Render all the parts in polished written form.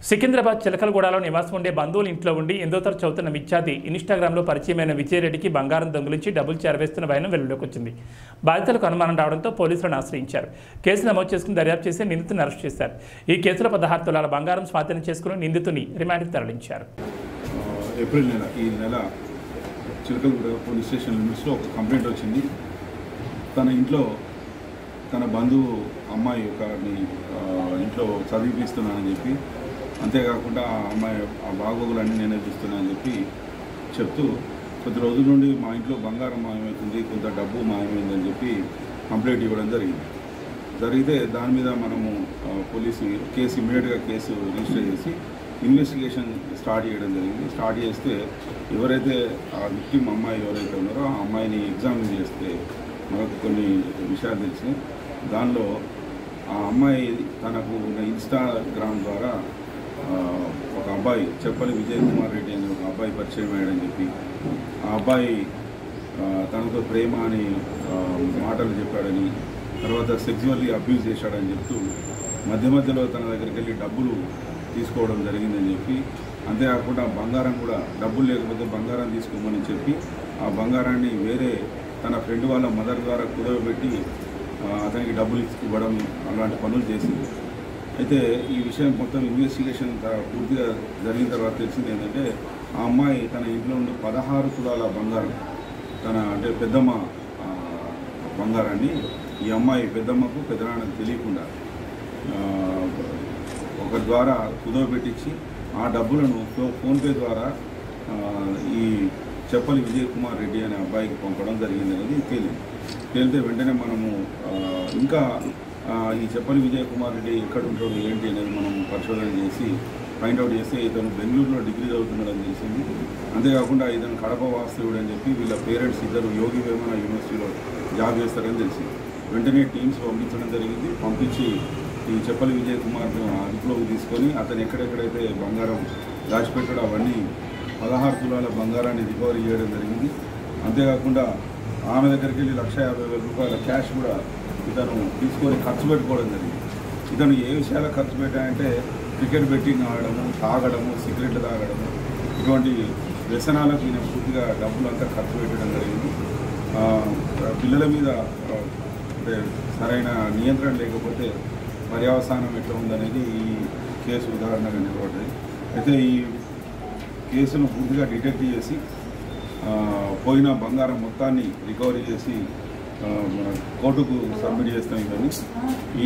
సికింద్రాబాద్ చిలకలగూడలో నివాసం ఉండే బంధువుల ఇంట్లో ఉండి 8వ తరగతి చదువుతున్న విద్యార్థి ఇన్‌స్టాగ్రామ్లో పరిచయమైన విజయరెడ్డికి బంగారం దొంగిలించి డబ్బులు చేరవేస్తున్న వైనం వెలుగులోకి వచ్చింది. బాధితులకు అనుమానం రావడంతో పోలీసులను ఆశ్రయించారు. కేసు నమోదు చేసుకుని దర్యాప్తు చేసి నిందితుడిని అరెస్ట్ చేశారు. ఈ కేసులో 16 తులాల బంగారం స్వాధీనం చేసుకుని నిందితుడిని రిమాండ్‌కి తరలించారు. ఏప్రిల్ నెల చిలకలగూడ పోలీస్ స్టేషన్ లిమిట్స్లో ఒక కంప్లైంట్ వచ్చింది. తన ఇంట్లో తన బంధువు అమ్మాయి ఒకరిని ఇంట్లో చదివిపిస్తున్నానని చెప్పి, అంతేకాకుండా ఆ అమ్మాయి ఆ బాగోగులన్నీ నేనే చూస్తున్నానని చెప్పి చెప్తూ కొద్ది రోజుల నుండి మా ఇంట్లో బంగారం మాయమవుతుంది, కొంత డబ్బు మాయమైందని చెప్పి కంప్లైంట్ ఇవ్వడం జరిగితే దాని మీద మనము పోలీసు కేసు ఇమీడియట్గా కేసు రిజిస్టర్ చేసి ఇన్వెస్టిగేషన్ స్టార్ట్ చేయడం జరిగింది. స్టార్ట్ చేస్తే ఎవరైతే ఆ విక్టిమ్ అమ్మాయి ఎవరైతే ఉన్నారో ఆ అమ్మాయిని ఎగ్జామిన్ చేస్తే మనకు కొన్ని విషయాలు తెలిసినాయి. దానిలో ఆ అమ్మాయి తనకు ఉన్న ఇన్స్టాగ్రామ్ ద్వారా ఒక అబ్బాయి చెప్పని విజయ్ కుమార్ రెడ్డి అనే ఒక అబ్బాయి పరిచయం అయ్యాడని చెప్పి, ఆ అబ్బాయి తనతో ప్రేమ అని మాటలు చెప్పాడని, తర్వాత సెక్సువల్లీ అబ్యూజ్ చేశాడని చెప్తూ మధ్యలో తన దగ్గరికి వెళ్ళి డబ్బులు తీసుకోవడం జరిగిందని చెప్పి, అంతేకాకుండా బంగారం కూడా డబ్బులు లేకపోతే బంగారం తీసుకోమని చెప్పి ఆ బంగారాన్ని వేరే తన ఫ్రెండ్ వాళ్ళ మదర్ ద్వారా కుదవబెట్టి అతనికి డబ్బులు ఇవ్వడం అలాంటి పనులు చేసింది. అయితే ఈ విషయం మొత్తం ఇన్వెస్టిగేషన్ పూర్తిగా జరిగిన తర్వాత తెలిసింది ఏంటంటే, ఆ అమ్మాయి తన ఇంట్లో ఉండే 16 తులాల బంగారం, తన అంటే పెద్దమ్మ బంగారాన్ని ఈ అమ్మాయి పెద్దమ్మకు పెద్దనాన్నకు తెలియకుండా ఒకరి ద్వారా కుదవబెట్టించి ఆ డబ్బులను ఫోన్పే ద్వారా ఈ చెప్పలి విజయ్ కుమార్ రెడ్డి అనే అబ్బాయికి పంపడం జరిగింది అనేది తేలితే వెంటనే మనము ఇంకా ఈ చెప్పలి విజయ్ కుమార్ రెడ్డి ఎక్కడ ఉంటాడు ఏంటి అనేది మనం పరిశోధన చేసి ఫైండ్అవుట్ చేస్తే ఇతను బెంగళూరులో డిగ్రీ చదువుతున్నాడని తెలిసింది. అంతేకాకుండా ఇతను కడప వాస్తవుడు అని చెప్పి వీళ్ళ పేరెంట్స్ ఇద్దరు యోగి వేమన యూనివర్సిటీలో జాబ్ చేస్తారని తెలిసింది. వెంటనే టీమ్స్ పంపించడం జరిగింది. పంపించి ఈ చెప్పలి విజయ్ కుమార్ను అదుపులోకి తీసుకొని అతను ఎక్కడెక్కడైతే బంగారం దాచిపెట్టాడో అవన్నీ 16 తులాల బంగారాన్ని రికవరీ చేయడం జరిగింది. అంతేకాకుండా ఆమె దగ్గరికి వెళ్ళి 1,50,000 రూపాయల క్యాష్ కూడా ఇతను తీసుకొని ఖర్చు పెట్టుకోవడం జరిగింది. ఇతను ఏ విషయాలకు ఖర్చు పెట్టాడంటే క్రికెట్ బెట్టింగ్ ఆడడము, తాగడము, సిగరెట్లు తాగడము, ఇటువంటి వ్యసనాలకు ఈయన పూర్తిగా డబ్బులంతా ఖర్చు పెట్టడం జరిగింది. పిల్లల మీద అంటే సరైన నియంత్రణ లేకపోతే పర్యవసానం ఎట్లా ఉందనేది ఈ కేసు ఉదాహరణగా నిలబడ్డది. అయితే ఈ కేసును పూర్తిగా డిటెక్ట్ చేసి పోయిన బంగారం మొత్తాన్ని రికవరీ చేసి మన కోర్టుకు సబ్మిట్ చేస్తాం. ఇవన్నీ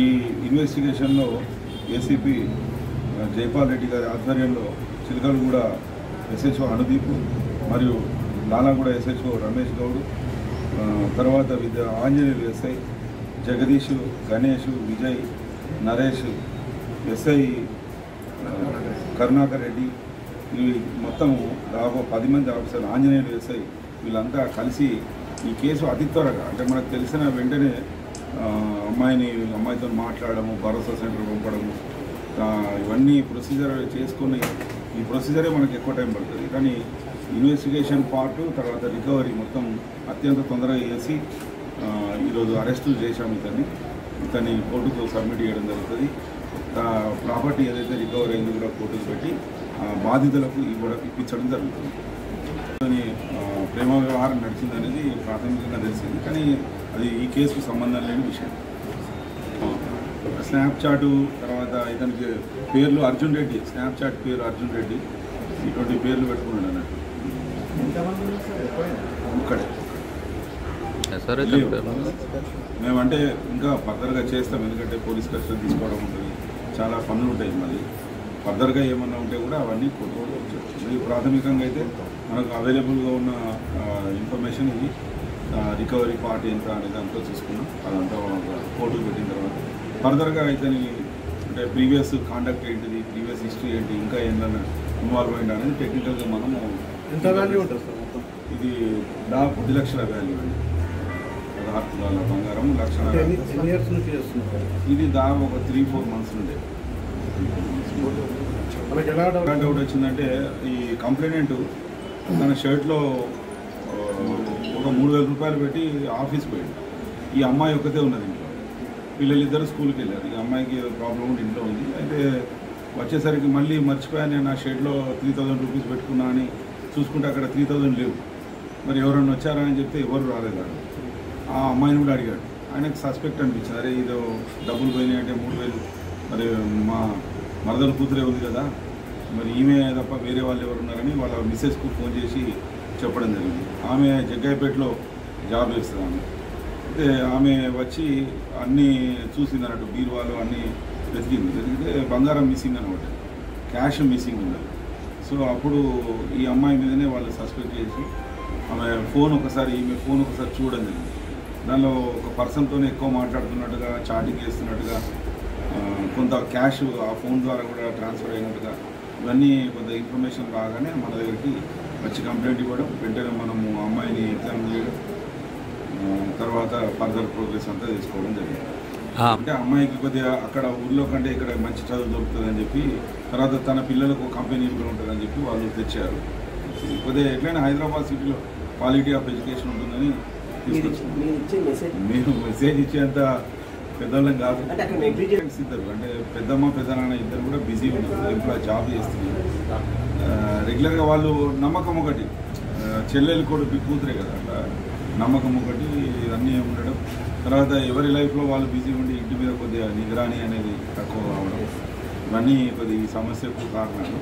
ఈ ఇన్వెస్టిగేషన్లో ఏసీపీ జైపాల్ రెడ్డి గారి ఆధ్వర్యంలో చిలకలగూడ ఎస్హెచ్ఓ అనుదీప్ మరియు లాలాగూడ ఎస్హెచ్ఓ రమేష్ గౌడ్, తర్వాత ఆంజనేయులు ఎస్ఐ, జగదీష్, గణేష్, విజయ్, నరేష్, ఎస్ఐ కరుణాకర్ రెడ్డి, ఈ మొత్తము దాదాపు 10 మంది ఆఫీసర్లు, ఆంజనేయులు ఎస్ఐ, వీళ్ళంతా కలిసి ఈ కేసు అతి త్వరగా అంటే మనకు తెలిసిన వెంటనే అమ్మాయితో మాట్లాడము, భరోసా సెంటర్ పంపడము, ఇవన్నీ ప్రొసీజర్ చేసుకుని ఈ ప్రొసీజరే మనకు ఎక్కువ టైం పడుతుంది. కానీ ఇన్వెస్టిగేషన్ పార్టు తర్వాత రికవరీ మొత్తం అత్యంత తొందరగా చేసి ఈరోజు అరెస్టులు చేశాము. ఇతన్ని కోర్టుకు సబ్మిట్ చేయడం జరుగుతుంది. ప్రాపర్టీ ఏదైతే రికవరీ అయింది కూడా కోర్టుకు పెట్టి బాధితులకు ఇప్పించడం జరుగుతుంది. ప్రేమ వ్యవహారం నడిచిందనేది ప్రాథమికంగా తెలిసింది, కానీ అది ఈ కేసుకు సంబంధం లేని విషయం. స్నాప్చాట్ తర్వాత ఇతనికి పేర్లు అర్జున్ రెడ్డి, స్నాప్చాట్ పేరు అర్జున్ రెడ్డి, ఇటువంటి పేర్లు పెట్టుకున్నాడు అన్నట్టు. ఇక్కడే మేమంటే ఇంకా ఫర్దర్గా చేస్తాం, ఎందుకంటే పోలీస్ కస్టడీ తీసుకోవడం ఉంటుంది, చాలా పనులు ఉంటాయి. మళ్ళీ ఫర్దర్గా ఏమన్నా ఉంటే కూడా అవన్నీ కోర్టులో వచ్చాయి. ప్రాథమికంగా అయితే మనకు అవైలబుల్గా ఉన్న ఇన్ఫర్మేషన్ ఇది రికవరీ పార్ట్ ఎంత అనేది అంతా చూసుకున్నాం. అదంతా కోర్టుకు పెట్టిన తర్వాత ఫర్దర్గా ఇతని అంటే ప్రీవియస్ కాండక్ట్ ఏంటిది, ప్రీవియస్ హిస్టరీ ఏంటి, ఇంకా ఏమైనా ఇన్వాల్వ్ అయింది అనేది టెక్నికల్గా మనము ఎంత వాల్యూ ఉంటుంది సార్ మొత్తం? ఇది దాదాపు 10 లక్షల వాల్యూ అండి. 16 తులాల బంగారం 1,00,000. ఇది దాదాపు ఒక 3-4 మంత్స్ నుండే. ఎలాంటి ఒకటి వచ్చిందంటే, ఈ కంప్లైనెంట్ తన షర్ట్లో ఒక 3,000 రూపాయలు పెట్టి ఆఫీస్కి పోయాడు. ఈ అమ్మాయి ఒక్కతే ఉన్నది ఇంట్లో, పిల్లలిద్దరు స్కూల్కి వెళ్ళారు. ఈ అమ్మాయికి ప్రాబ్లం ఉండి ఇంట్లో ఉంది. అయితే వచ్చేసరికి మళ్ళీ మర్చిపోయాను, నేను నా షెడ్లో 3000 రూపీస్ పెట్టుకున్నా అని చూసుకుంటే అక్కడ 3000 లేవు. మరి ఎవరన్నా వచ్చారా అని చెప్తే ఎవరు రాలేదు. ఆ అమ్మాయిని కూడా అడిగాడు. ఆయనకు సస్పెక్ట్ అనిపించింది, అరే ఇదో డబ్బులు పోయినాయి అంటే 3000, మరి మా మరదల కూతురే ఉంది కదా, మరి ఈమె తప్ప వేరే వాళ్ళు ఎవరు ఉన్నారని వాళ్ళ మిస్సెస్కు ఫోన్ చేసి చెప్పడం జరిగింది. ఆమె జగ్గాయపేటలో జాబ్ చేస్తుంది. అయితే ఆమె వచ్చి అన్నీ చూసింది అన్నట్టు, బీరువాలు అన్నీ వెతికితే బంగారం మిస్సింగ్ అనమాట, క్యాష్ మిస్సింగ్ ఉన్నది. సో అప్పుడు ఈ అమ్మాయి మీదనే వాళ్ళు సస్పెక్ట్ చేసి ఆమె ఈమె ఫోన్ ఒకసారి చూడడం జరిగింది. దానిలో ఒక పర్సన్తోనే ఎక్కువ మాట్లాడుతున్నట్టుగా, చాటింగ్ చేస్తున్నట్టుగా, కొంత క్యాష్ ఆ ఫోన్ ద్వారా కూడా ట్రాన్స్ఫర్ అయినట్టుగా, ఇవన్నీ కొంత ఇన్ఫర్మేషన్ రాగానే మన దగ్గరికి వచ్చి కంప్లైంట్ ఇవ్వడం, వెంటనే మనము అమ్మాయిని ఎగ్జామ్ చేయడం, తర్వాత ఫర్దర్ ప్రోగ్రెస్ అంతా తీసుకోవడం జరిగింది. అంటే అమ్మాయికి కొద్దిగా అక్కడ ఊళ్ళో కంటే ఇక్కడ మంచి చదువు దొరుకుతుందని చెప్పి, తర్వాత తన పిల్లలకు కంపెనీ కూడా ఉంటుందని చెప్పి వాళ్ళు తెచ్చారు. కొద్దిగా ఎట్లయినా హైదరాబాద్ సిటీలో క్వాలిటీ ఆఫ్ ఎడ్యుకేషన్ ఉంటుందని తీసుకొచ్చాం. మేము మెసేజ్ ఇచ్చేంత పెద్దవాళ్ళం కాదు. ఇద్దరు అంటే పెద్దమ్మ పెద్దనాన్న ఇద్దరు కూడా బిజీ ఉన్నారు, ఎంప్లాయ్ జాబ్ చేస్తున్నారు. రెగ్యులర్గా వాళ్ళు నమ్మకం ఒకటి, చెల్లెలు కూడా కూతురే కదా, అట్లా నమ్మకం ఒకటి అన్నీ ఉండడం. తర్వాత ఎవరి లైఫ్లో వాళ్ళు బిజీ ఉండి ఇంటి మీద కొద్దిగా నిగరాని అనేది తక్కువ కావడం, ఇవన్నీ కొద్దిగా ఈ సమస్యకు కారణాలు.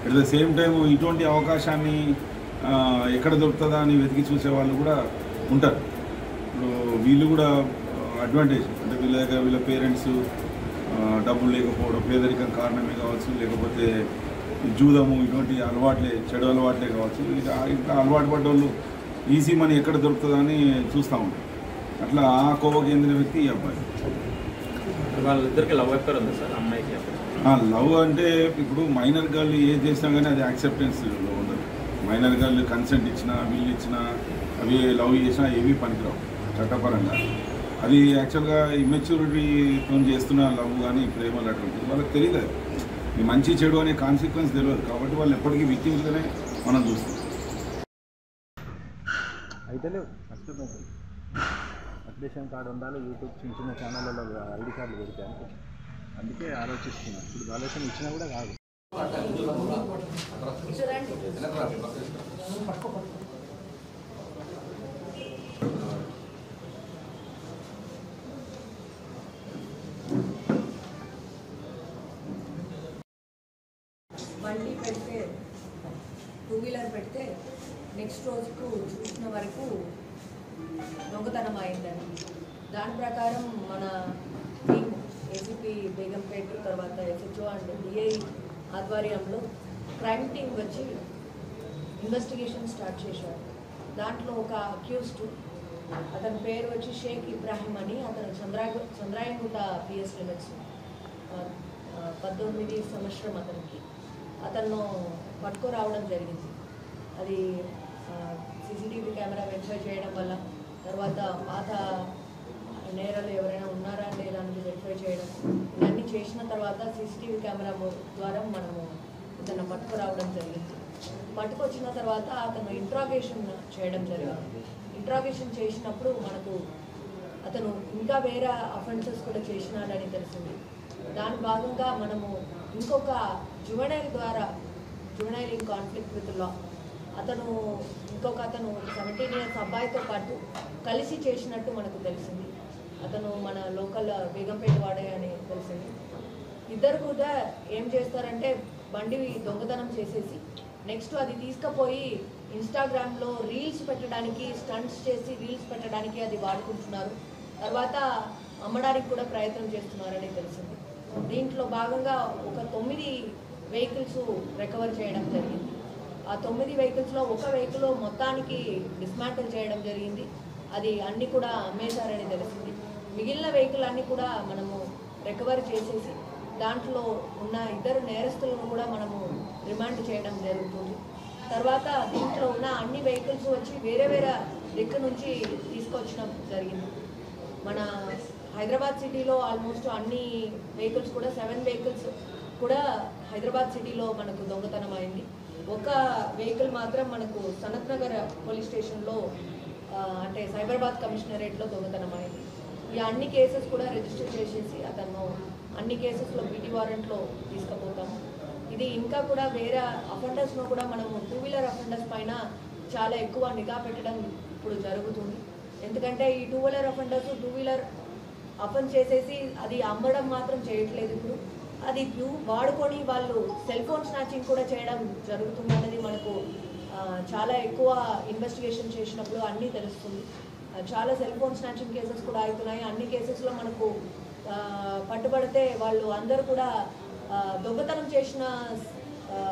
అట్ ద సేమ్ టైం ఇటువంటి అవకాశాన్ని ఎక్కడ దొరుకుతుందా అని వెతికి చూసే వాళ్ళు కూడా ఉంటారు. ఇప్పుడు వీళ్ళు కూడా అడ్వాంటేజ్ అంటే వీళ్ళ పేరెంట్స్ డబ్బులు లేకపోవడం, పేదరికం కారణమే కావచ్చు, లేకపోతే జూదము ఇటువంటి చెడు అలవాట్లే కావచ్చు. ఇంకా అలవాటు పడ్డ వాళ్ళు ఈజీ మనీ ఎక్కడ దొరుకుతుందని చూస్తూ ఉంటారు. అట్లా ఆ కోవకు చెందిన వ్యక్తి ఈ అబ్బాయి. వాళ్ళిద్దరికి లవ్ ఎక్కడ ఉంది సార్ అమ్మాయికి? లవ్ అంటే ఇప్పుడు మైనర్ గర్ల్ ఏది చేసినా కానీ అది యాక్సెప్టెన్స్లో ఉండదు. మైనర్ గర్ల్ కన్సెంట్ ఇచ్చినా, వీళ్ళు ఇచ్చినా, అవి లవ్ చేసినా ఏమీ పనికిరావు చట్టపరంగా. అది యాక్చువల్గా ఇమ్మెచ్యూరిటీతో చేస్తున్న లవ్ కానీ ప్రేమలు అటువంటిది వాళ్ళకి తెలియదు. అది మంచి చెడు అనే కాన్సిక్వెన్స్ తెలియదు. కాబట్టి వాళ్ళు ఎప్పటికీ విక్టిమ్స్గానే మనం చూస్తాం. అయితే అప్లికేషన్ కార్డు ఉండాలి, యూట్యూబ్ చిన్న చిన్న ఛానళ్ళలో ఐడి కార్డులు పెడతాను. అందుకే ఆలోచిస్తున్నాను. ఇప్పుడు ఆలోచన ఇచ్చినా కూడా కాదు. బండి పెడితే 2 వీలర్ పెడితే నెక్స్ట్ రోజుకు చూసిన వరకు దొంగతనం అయిందని, దాని ప్రకారం మన టీం ఏసీపీ బేగంపేట, తర్వాత ఎస్హెచ్ఓ అండ్ డిఐ ఆధ్వర్యంలో క్రైమ్ టీం వచ్చి ఇన్వెస్టిగేషన్ స్టార్ట్ చేశారు. దాంట్లో ఒక అక్యూజ్డ్, అతని పేరు వచ్చి షేక్ ఇబ్రాహీం అని, అతను చంద్రాయగుట్ట పిఎస్ లిమిట్స్, 19 సంవత్సరం అతనికి. అతను పట్టుకురావడం జరిగింది. అది సీసీటీవీ కెమెరా వెరిఫై చేయడం వల్ల, తర్వాత పాత నేరాలు ఎవరైనా ఉన్నారా లేదా అని వెరిఫై చేయడం, ఇవన్నీ చేసిన తర్వాత సీసీటీవీ కెమెరా ద్వారా మనము ఇతను పట్టుకురావడం జరిగింది. పట్టుకొచ్చిన తర్వాత అతను ఇంట్రాగేషన్ చేయడం జరిగింది. ఇంట్రాగేషన్ చేసినప్పుడు మనకు అతను ఇంకా వేరే అఫెన్సెస్ కూడా చేసినాడని తెలిసింది. దాని భాగంగా మనము ఇంకొక juvenile in conflict with law, ఇంకొక అతను 17 ఇయర్స్ అబ్బాయితో పాటు కలిసి చేసినట్టు మనకు తెలిసింది. అతను మన లోకల్ బేగంపేట వాడే అని తెలిసింది. ఇద్దరు కూడా ఏం చేస్తారంటే బండి దొంగతనం చేసేసి నెక్స్ట్ అది తీసుకుపోయి ఇన్స్టాగ్రామ్లో రీల్స్ పెట్టడానికి, స్టంట్స్ చేసి రీల్స్ పెట్టడానికి అది వాడుకుంటున్నారు. తర్వాత అమ్మడానికి కూడా ప్రయత్నం చేస్తున్నారని తెలిసింది. దీంట్లో భాగంగా ఒక 9 వెహికల్స్ రికవర్ చేయడం జరిగింది. ఆ 9 వెహికల్స్లో ఒక వెహికల్ మొత్తానికి డిస్మాంటిల్ చేయడం జరిగింది. అది అన్నీ కూడా అమ్మేశారని తెలిసింది. మిగిలిన వెహికల్ అన్నీ కూడా మనము రికవర్ చేసేసి దాంట్లో ఉన్న 2 నేరస్తులను కూడా మనము రిమాండ్ చేయడం జరుగుతుంది. తర్వాత దీంట్లో ఉన్న అన్ని వెహికల్స్ వచ్చి వేరే దిక్కు నుంచి తీసుకొచ్చడం జరిగింది. మన హైదరాబాద్ సిటీలో ఆల్మోస్ట్ అన్ని వెహికల్స్ కూడా 7 వెహికల్స్ కూడా హైదరాబాద్ సిటీలో మనకు దొంగతనం అయింది. ఒక వెహికల్ మాత్రం మనకు సనత్ నగర్ పోలీస్ స్టేషన్లో అంటే సైబరాబాద్ కమిషనరేట్లో దొంగతనం అయింది. ఈ అన్ని కేసెస్ కూడా రిజిస్టర్ చేసేసి అతను అన్ని కేసెస్లో పీటీ వారెంట్లో తీసుకుపోతాము. ఇది ఇంకా కూడా వేరే అఫెండర్స్ను కూడా మనము 2 వీలర్ అఫెండర్స్ పైన చాలా ఎక్కువ నిఘా పెట్టడం ఇప్పుడు జరుగుతుంది. ఎందుకంటే ఈ 2 వీలర్ అఫెండర్స్ 2 వీలర్ అఫెన్స్ చేసేసి అది అమ్మడం మాత్రం చేయట్లేదు. ఇప్పుడు అది వాడుకొని వాళ్ళు సెల్ ఫోన్ స్నాచింగ్ కూడా చేయడం జరుగుతుంది అనేది మనకు చాలా ఎక్కువ ఇన్వెస్టిగేషన్ చేసినప్పుడు అన్నీ తెలుస్తుంది. చాలా సెల్ ఫోన్ స్నాచింగ్ కేసెస్ కూడా అవుతున్నాయి. అన్ని కేసెస్లో మనకు పట్టుబడితే వాళ్ళు అందరూ కూడా దొంగతనం చేసిన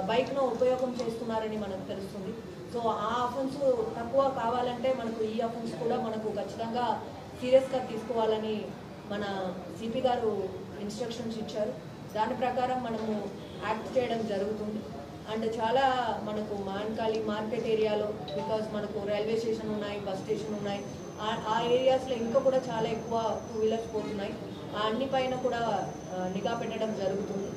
బైక్ను ఉపయోగం చేస్తున్నారని మనకు తెలుస్తుంది. సో ఆ అఫెన్స్ తక్కువ కావాలంటే మనకు ఈ అఫెన్స్ కూడా మనకు ఖచ్చితంగా సీరియస్గా తీసుకోవాలని మన సిపి గారు ఇన్స్ట్రక్షన్స్ ఇచ్చారు. దాని ప్రకారం మనము యాక్ట్ చేయడం జరుగుతుంది. అండ్ చాలా మనకు మాన్కాళి మార్కెట్ ఏరియాలో బికాజ్ మనకు రైల్వే స్టేషన్ ఉన్నాయి, బస్ స్టేషన్ ఉన్నాయి, ఆ ఏరియాస్లో ఇంకా కూడా చాలా ఎక్కువ 2 వీలర్స్ పోతున్నాయి. ఆ అన్ని పైన కూడా నిఘా పెట్టడం జరుగుతుంది.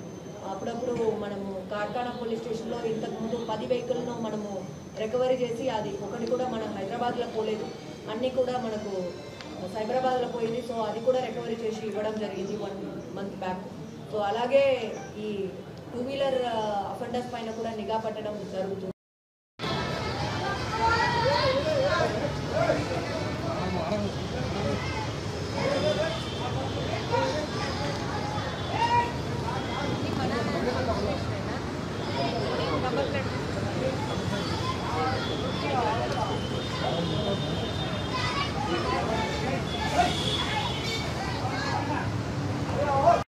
అప్పుడప్పుడు మనము కార్ఖానా పోలీస్ స్టేషన్లో ఇంతకుముందు 10 వెహికల్ను మనము రికవరీ చేసి అది ఒకటి కూడా మన హైదరాబాద్లో పోలేదు, అన్నీ కూడా మనకు సైబరాబాద్లో పోయింది. సో అది కూడా రికవరీ చేసి ఇవ్వడం జరిగింది 1 మంత్ బ్యాక్. సో అలాగే ఈ 2 వీలర్ అఫెండర్స్ పైన కూడా నిఘా పెట్టడం జరుగుతుంది.